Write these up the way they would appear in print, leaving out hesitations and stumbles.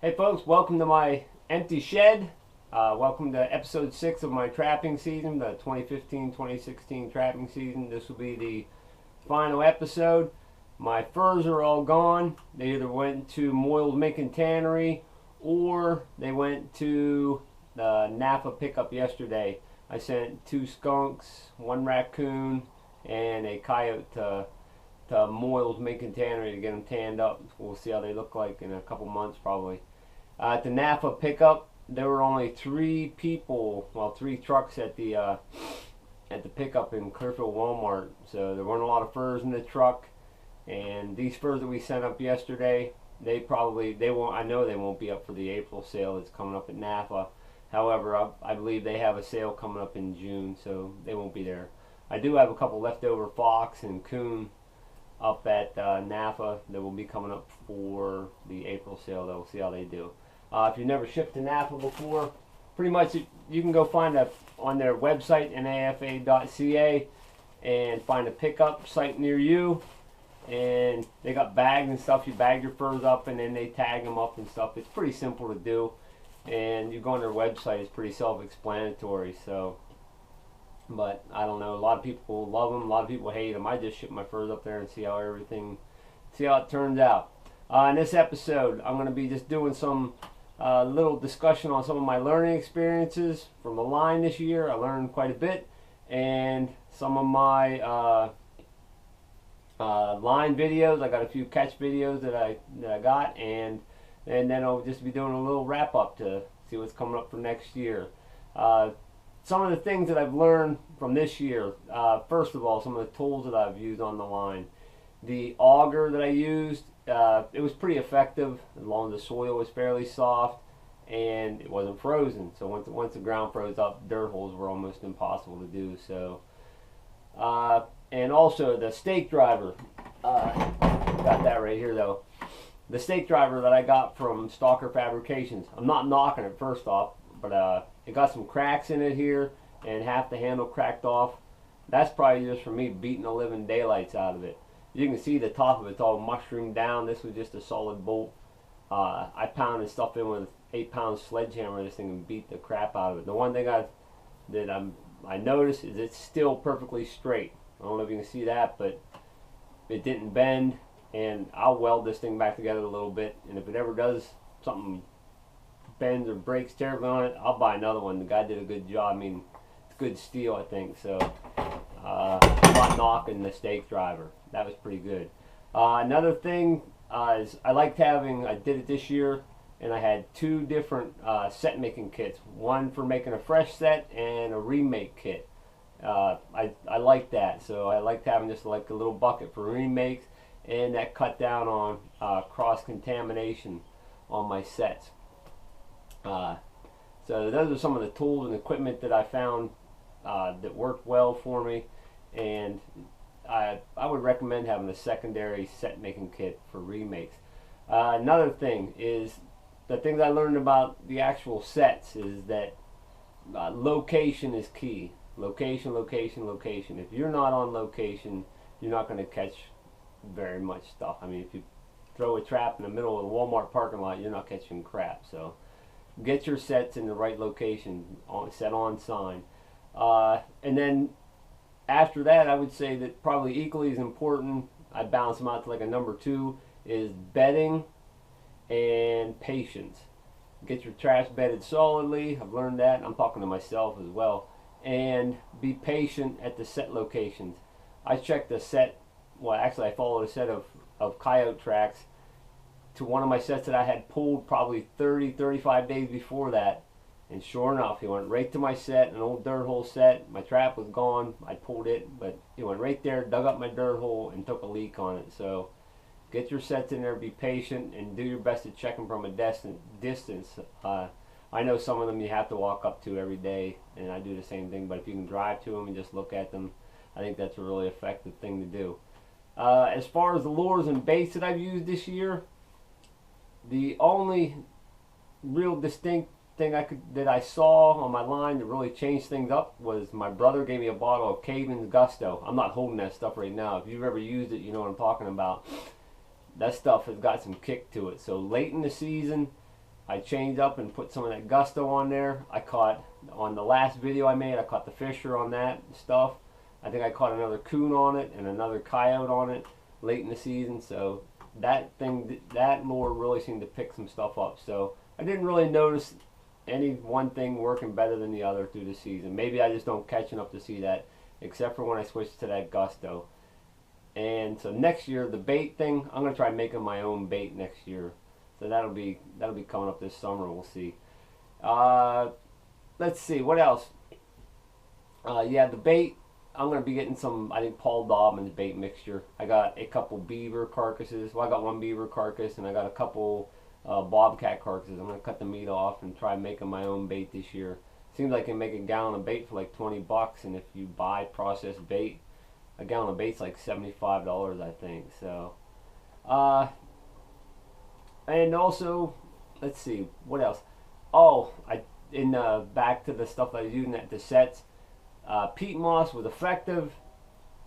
Hey folks, welcome to my empty shed. Welcome to episode 6 of my trapping season, the 2015-2016 trapping season. This will be the final episode. My furs are all gone. They either went to Moyles Macon Tannery or they went to the Napa pickup yesterday. I sent 2 skunks, 1 raccoon, and a coyote to Moyles Macon Tannery to get them tanned up. We'll see how they look like in a couple months probably. At the Napa pickup, there were only 3 people, well, 3 trucks at the pickup in Clearfield Walmart. So there weren't a lot of furs in the truck. And these furs that we sent up yesterday, they won't. I know they won't be up for the April sale that's coming up at Napa. However, I believe they have a sale coming up in June, so they won't be there. I do have a couple leftover fox and coon up at Napa that will be coming up for the April sale. We'll see how they do. If you've never shipped to Napa before, pretty much you can go find on their website, nafa.ca, and find a pickup site near you. And they got bags and stuff. You bag your furs up and then they tag them up and stuff. It's pretty simple to do. And you go on their website, it's pretty self-explanatory. So, but I don't know. A lot of people love them. A lot of people hate them. I just ship my furs up there and see how it turns out. In this episode, I'm going to be just doing some little discussion on some of my learning experiences from the line this year. I learned quite a bit, and some of my line videos. I got a few catch videos that I got, and then I'll just be doing a little wrap up to see what's coming up for next year. Some of the things that I've learned from this year. First of all, some of the tools that I've used on the line. The auger that I used, it was pretty effective as long as the soil was fairly soft and it wasn't frozen. So once the ground froze up, dirt holes were almost impossible to do. So, and also the stake driver, got that right here though. The stake driver that I got from Stalker Fabrications. I'm not knocking it first off, but it got some cracks in it here and half the handle cracked off. That's probably just from me beating the living daylights out of it. You can see the top of it's all mushroomed down. This was just a solid bolt. I pounded stuff in with 8-pound sledgehammer this thing and beat the crap out of it. The one thing I noticed is it's still perfectly straight. I don't know if you can see that, but it didn't bend, and I'll weld this thing back together a little bit, and if it ever does something bends or breaks terribly on it, I'll buy another one. The guy did a good job. I mean, it's good steel, I think, so I'm not knocking the stake driver. That was pretty good. Another thing is I did it this year, and I had 2 different set making kits. One for making a fresh set and a remake kit. I like that, so I liked having just like a little bucket for remakes, and that cut down on cross-contamination on my sets. So those are some of the tools and equipment that I found that worked well for me, and I would recommend having a secondary set making kit for remakes. Another thing is the things I learned about the actual sets is that location is key. Location, location, location. If you're not on location, you're not going to catch very much stuff. I mean, if you throw a trap in the middle of a Walmart parking lot, you're not catching crap. So get your sets in the right location, set on sign. And then after that, I would say that probably equally as important, I balance them out to like a number 2, is bedding and patience. Get your traps bedded solidly. I've learned that. I'm talking to myself as well. And be patient at the set locations. I checked the set, well actually I followed a set of coyote tracks to one of my sets that I had pulled probably 35 days before that. And sure enough, he went right to my set, an old dirt hole set. My trap was gone. I pulled it, but he went right there, dug up my dirt hole, and took a leak on it. So get your sets in there, be patient, and do your best to check them from a distance. I know some of them you have to walk up to every day, and I do the same thing. But if you can drive to them and just look at them, I think that's a really effective thing to do. As far as the lures and baits that I've used this year, the only real distinct thing that I saw on my line that really changed things up was my brother gave me a bottle of Caven's Gusto. I'm not holding that stuff right now. If you've ever used it, you know what I'm talking about. That stuff has got some kick to it. So late in the season, I changed up and put some of that gusto on there. I caught, on the last video I made, I caught the fisher on that stuff. I think I caught another coon on it and another coyote on it late in the season. So that lure really seemed to pick some stuff up. So I didn't really notice any one thing working better than the other through the season. Maybe I just don't catch enough to see that, except for when I switched to that gusto. And so next year, the bait thing, I'm gonna try making my own bait next year. So that'll be coming up this summer. We'll see. Let's see what else. Yeah, the bait. I'm gonna be getting some, I think, Paul Dobbin's bait mixture. I got a couple beaver carcasses. Well, I got one beaver carcass, and I got a couple bobcat carcasses. I'm gonna cut the meat off and try making my own bait this year. Seems like I can make a gallon of bait for like $20, and if you buy processed bait, a gallon of bait's like $75, I think. So, and also, let's see what else. Oh, back to the stuff I was using at the sets. Peat moss was effective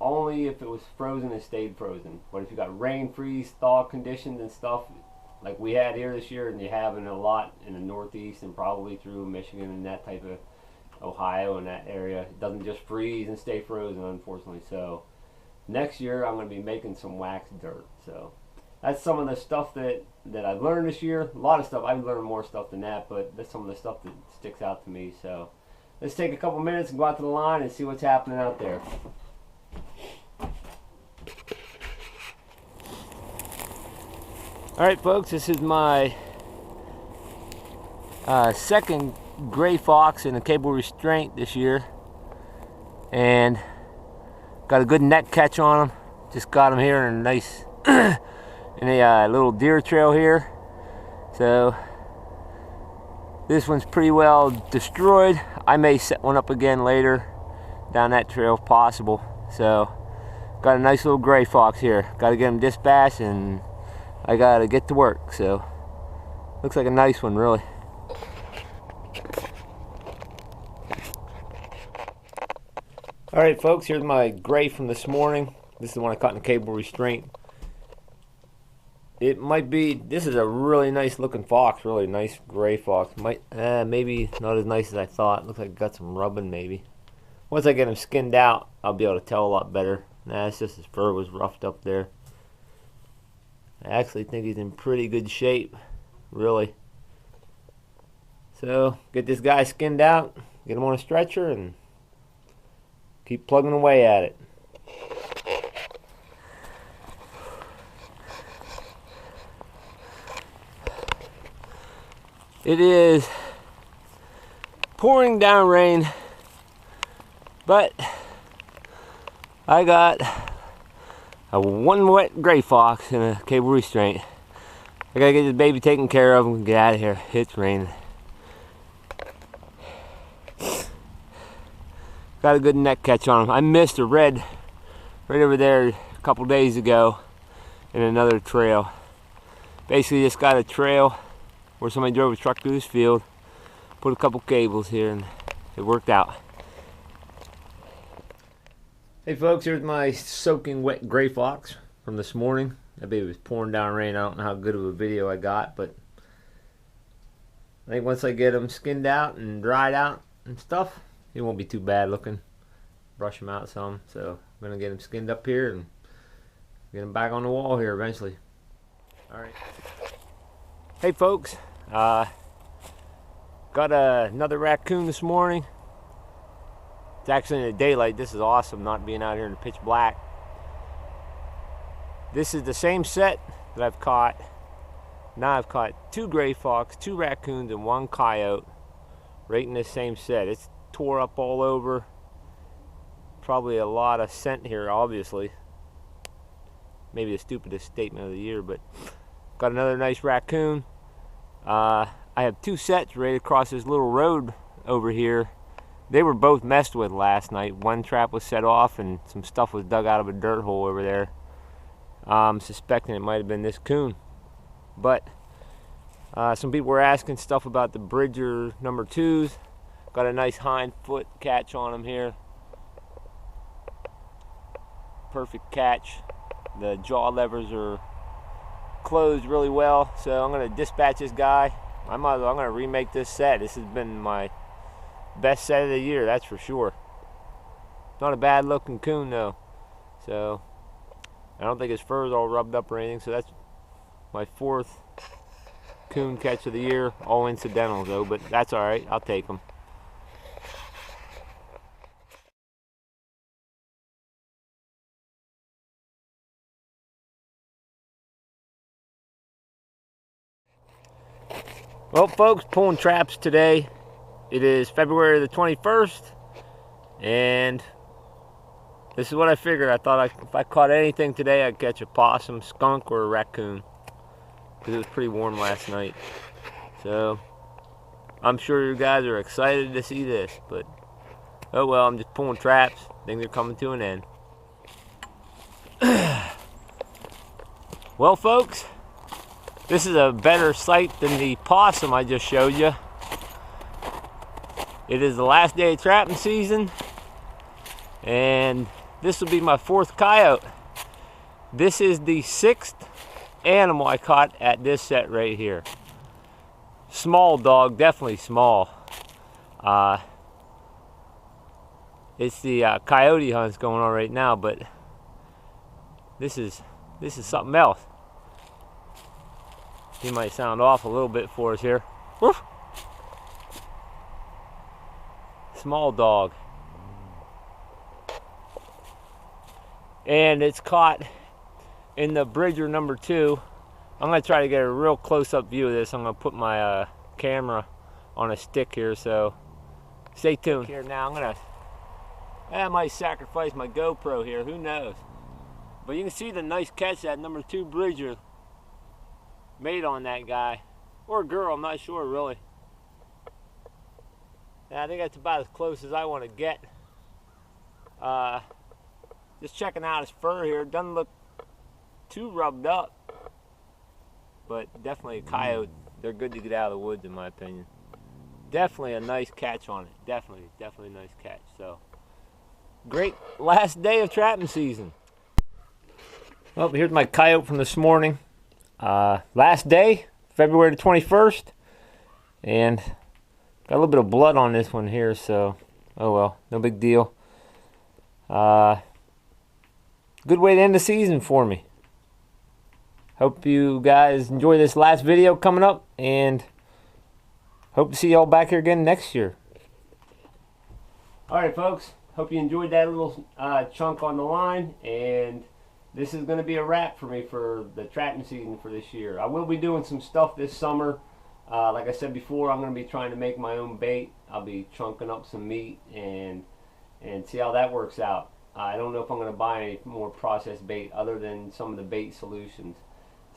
only if it was frozen and stayed frozen. But if you got rain, freeze, thaw conditions and stuff like we had here this year, and you have in a lot in the Northeast and probably through Michigan and that type of Ohio and that area, it doesn't just freeze and stay frozen, unfortunately. So next year I'm going to be making some wax dirt. So that's some of the stuff that I've learned this year. A lot of stuff. I've learned more stuff than that, but that's some of the stuff that sticks out to me. So let's take a couple minutes and go out to the line and see what's happening out there. Alright folks, this is my second gray fox in a cable restraint this year, and got a good net catch on him. Just got him here in a nice in a little deer trail here. So this one's pretty well destroyed. I may set one up again later down that trail if possible. So got a nice little gray fox here. Got to get him dispatched, and I got to get to work. So looks like a nice one, really. Alright folks, here's my gray from this morning. This is the one I caught in the cable restraint. It might be, this is a really nice looking fox, really nice gray fox. Maybe not as nice as I thought. Looks like it got some rubbing maybe. Once I get him skinned out, I'll be able to tell a lot better. Nah, it's just his fur was roughed up there. I actually think he's in pretty good shape, really. So, get this guy skinned out, get him on a stretcher, and keep plugging away at it. It is pouring down rain, but I got a one wet gray fox in a cable restraint. I gotta get this baby taken care of and get out of here. It's raining. Got a good neck catch on him. I missed a red right over there a couple days ago in another trail. Basically just got a trail where somebody drove a truck through this field, put a couple cables here, and it worked out. Hey folks, here's my soaking wet gray fox from this morning. That baby was pouring down rain. I don't know how good of a video I got, but I think once I get him skinned out and dried out and stuff, he won't be too bad looking. Brush him out some. So I'm gonna get him skinned up here and get him back on the wall here eventually. Alright. Hey folks, got another raccoon this morning. It's actually in the daylight. This is awesome, not being out here in the pitch black. This is the same set that I've caught. Now I've caught 2 gray fox, 2 raccoons, and 1 coyote right in this same set. It's tore up all over. Probably a lot of scent here, obviously. Maybe the stupidest statement of the year, but got another nice raccoon. I have 2 sets right across this little road over here. They were both messed with last night. One trap was set off and some stuff was dug out of a dirt hole over there. I'm suspecting it might have been this coon. But some people were asking stuff about the Bridger number 2s. Got a nice hind foot catch on them here. Perfect catch. The jaw levers are closed really well, so I'm going to dispatch this guy, I'm going to remake this set. This has been my best set of the year, that's for sure. Not a bad looking coon though. So I don't think his fur is all rubbed up or anything. So that's my 4th coon catch of the year. All incidental though, but that's all right. I'll take them. Well, folks, pulling traps today. It is February the 21st, and this is what I figured. I thought if I caught anything today, I'd catch a possum, skunk, or a raccoon, because it was pretty warm last night. So I'm sure you guys are excited to see this, but oh well, I'm just pulling traps. Things are coming to an end. Well, folks, this is a better sight than the possum I just showed you. It is the last day of trapping season, and this will be my 4th coyote. This is the 6th animal I caught at this set right here. Small dog, definitely small. It's the coyote hunt's going on right now, but this is something else. He might sound off a little bit for us here. Woof. Small dog. And it's caught in the Bridger number 2. I'm going to try to get a real close-up view of this. I'm going to put my camera on a stick here, so stay tuned. Here now, I might sacrifice my GoPro here, who knows. But you can see the nice catch that number 2 Bridger made on that guy. Or girl, I'm not sure really. Yeah, I think that's about as close as I want to get. Just checking out his fur here. Doesn't look too rubbed up. But definitely a coyote. They're good to get out of the woods in my opinion. Definitely a nice catch on it. Definitely a nice catch. So, great last day of trapping season. Well, here's my coyote from this morning. Last day, February the 21st. And got a little bit of blood on this one here, so oh well, no big deal. Good way to end the season for me. Hope you guys enjoy this last video coming up, and hope to see y'all back here again next year. Alright folks, hope you enjoyed that little chunk on the line, and this is going to be a wrap for me for the trapping season for this year. I will be doing some stuff this summer. Like I said before, I'm going to be trying to make my own bait. I'll be chunking up some meat and see how that works out. I don't know if I'm going to buy any more processed bait other than some of the bait solutions.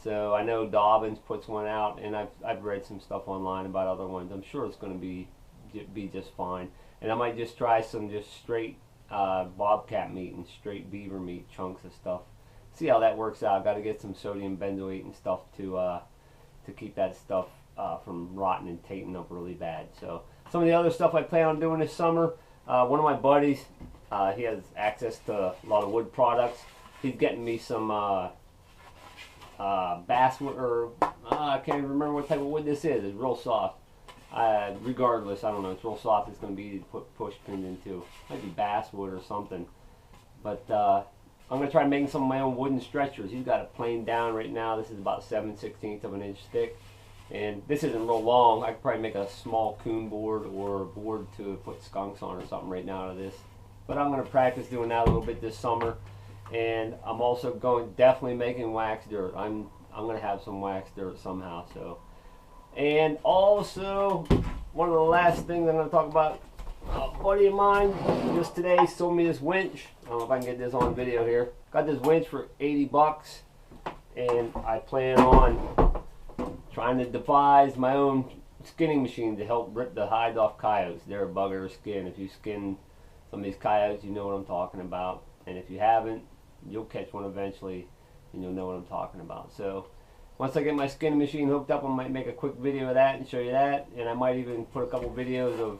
So I know Dobbins puts one out, and I've read some stuff online about other ones. I'm sure it's going to be just fine. And I might just try some just straight bobcat meat and straight beaver meat chunks of stuff. See how that works out. Got to get some sodium benzoate and stuff to keep that stuff from rotting and tainting up really bad. So some of the other stuff I plan on doing this summer, one of my buddies, he has access to a lot of wood products. He's getting me some basswood, or I can't even remember what type of wood this is. It's real soft. Regardless, I don't know. It's real soft. It's going to be easy to put push pins into. Might be basswood or something. But I'm going to try making some of my own wooden stretchers. He's got it planed down right now. This is about 7/16 of an inch thick. And this isn't real long. I could probably make a small coon board or a board to put skunks on or something right now out of this. But I'm going to practice doing that a little bit this summer. And I'm also definitely making wax dirt. I'm going to have some wax dirt somehow. So, and also, one of the last things I'm going to talk about, a buddy of mine just today sold me this winch. I don't know if I can get this on video here. Got this winch for 80 bucks, and I plan on trying to devise my own skinning machine to help rip the hides off coyotes. They're a bugger to skin. If you skin some of these coyotes, you know what I'm talking about. And if you haven't, you'll catch one eventually, and you'll know what I'm talking about. So once I get my skinning machine hooked up, I might make a quick video of that and show you that. And I might even put a couple videos of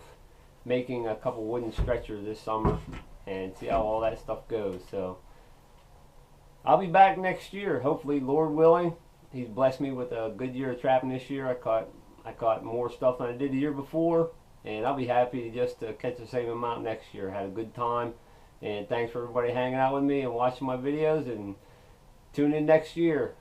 making a couple wooden stretchers this summer and see how all that stuff goes. So I'll be back next year, hopefully, Lord willing. He's blessed me with a good year of trapping this year. I caught I caught more stuff than I did the year before, and I'll be happy to just catch the same amount next year. Had a good time, and thanks for everybody hanging out with me and watching my videos, and tune in next year.